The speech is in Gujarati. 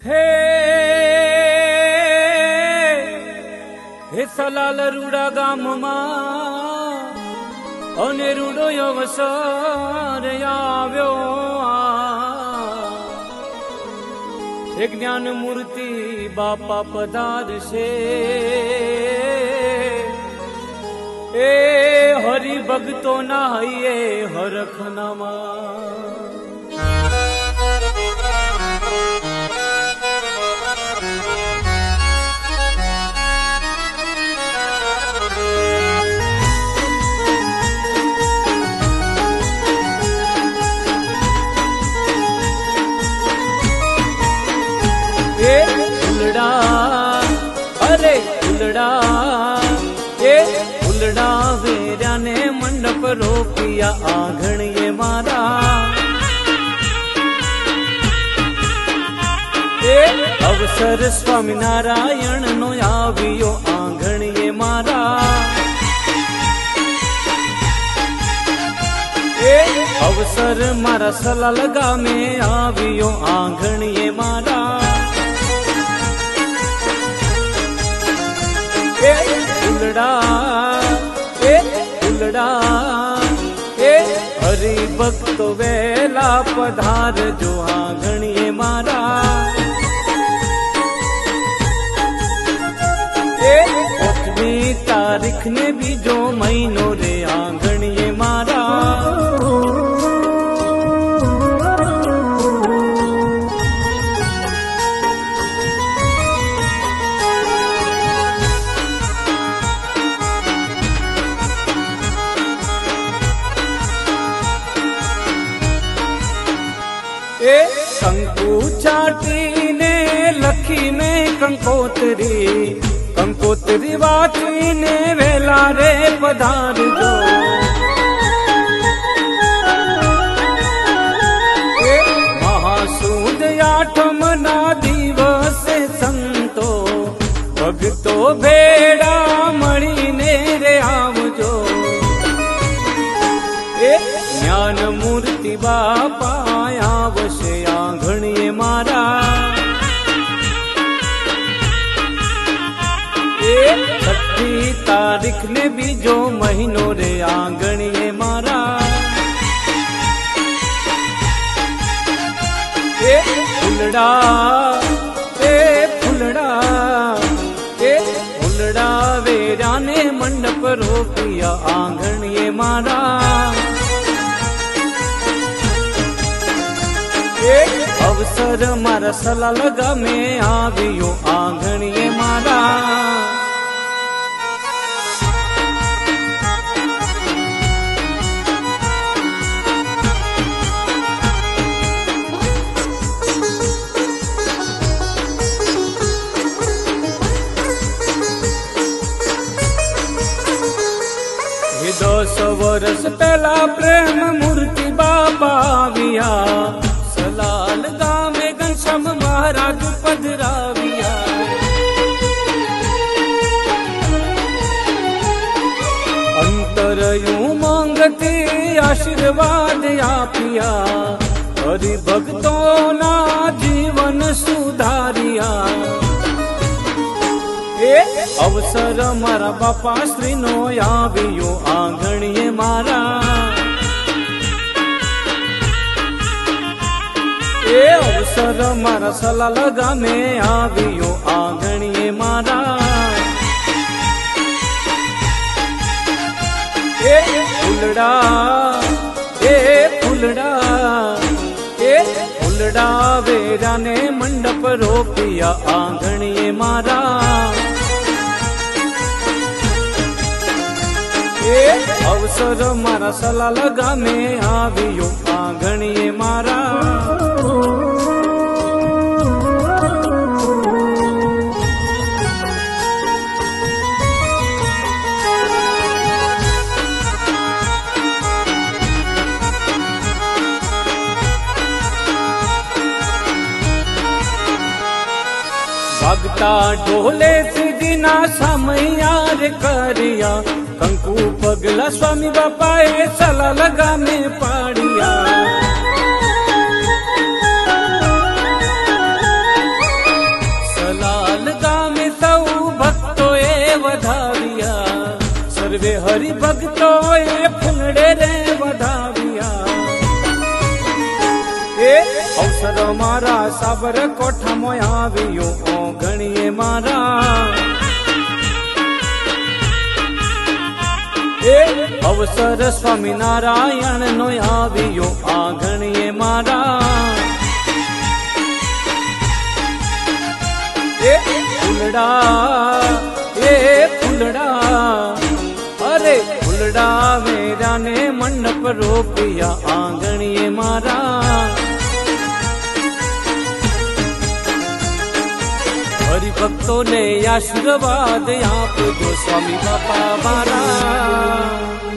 હે હે સલાલ રૂડા ગામમાં અને રૂડો અવસર આવ્યો એ જ્ઞાન મૂર્તિ બાપા પધારશે એ હરિભક્તો ના હૈયે હરખનામાં અરે ફૂલડા એ ફૂલડા વેર્યાને મંડપ રોપિયા આંગણીએ મારા એ અવસર સ્વામિનારાયણ નો આવ્યો આંગણીએ મારા એ અવસર મારા સલાલ ગામે આવ્યો આંગણીએ મારા એ હરિભક્તો વેલા પધાર જો આંગણીએ મારા એ 8મી તારીખ ને બીજો મહિનો રે આંગણીએ મારા એ કંકુ ચાટીને લખી મેં કંકોતરી વાંચીને વેલા રે પધારજો એ મહાસુદ આઠમ ના દિવસે સંતો ભક્તો ભેડા મળીને રે આવજો એ જ્ઞાન મૂર્તિ બાપા આવશે આંગણીએ મારા એ 6મી તારીખ ને બીજો મહિનો રે આંગણીએ મારા એ ફૂલડા વેરાને મંડપ રોપિયા આંગણીએ મારા અવસર મારા સલાલ ગામે આવ્યો આંગણીએ મારા એ 10 વર્ષ પહેલા પ્રેમ મૂર્તિ બાપા આવ્યા સલાલ ગામે ઘનશ્યામ મહારાજ પધરાવ્યા અંતરયું માંગતી આશીર્વાદ આપ્યા હરિભક્તોના જીવન સુધાર્યા એ અવસર મારા બાપા શ્રી નો આવ્યો આંગણીએ મારા એ અવસર મારા સલાલ ગામે આવ્યો આંગણીએ મારા એ ફૂલડા વેરાને મંડપ રોપિયા આંગણીએ મારા એ અવસર મારા સલાલ ગામે આવ્યો આંગણીએ મારા વાગતા ઢોલે સીધીના સમયાર કર્યા કંકુ પગલા સ્વામી બાપાએ સલાલ ગામે પાડ્યા હરિભક્તોએ ફૂલડે રે વધાવ્યા એ અવસર મારા સાબર કોઠામાં આવ્યો ઓગણીએ મારા એ અવસર સ્વામિનારાયણ નો આવ્યો આંગણીએ મારા એ ફૂલડા અરે ફૂલડા વેરાને મંડપ રોપિયા આંગણીએ મારા હરિભક્તોને આશીર્વાદ આપજો સ્વામી બાપા મારા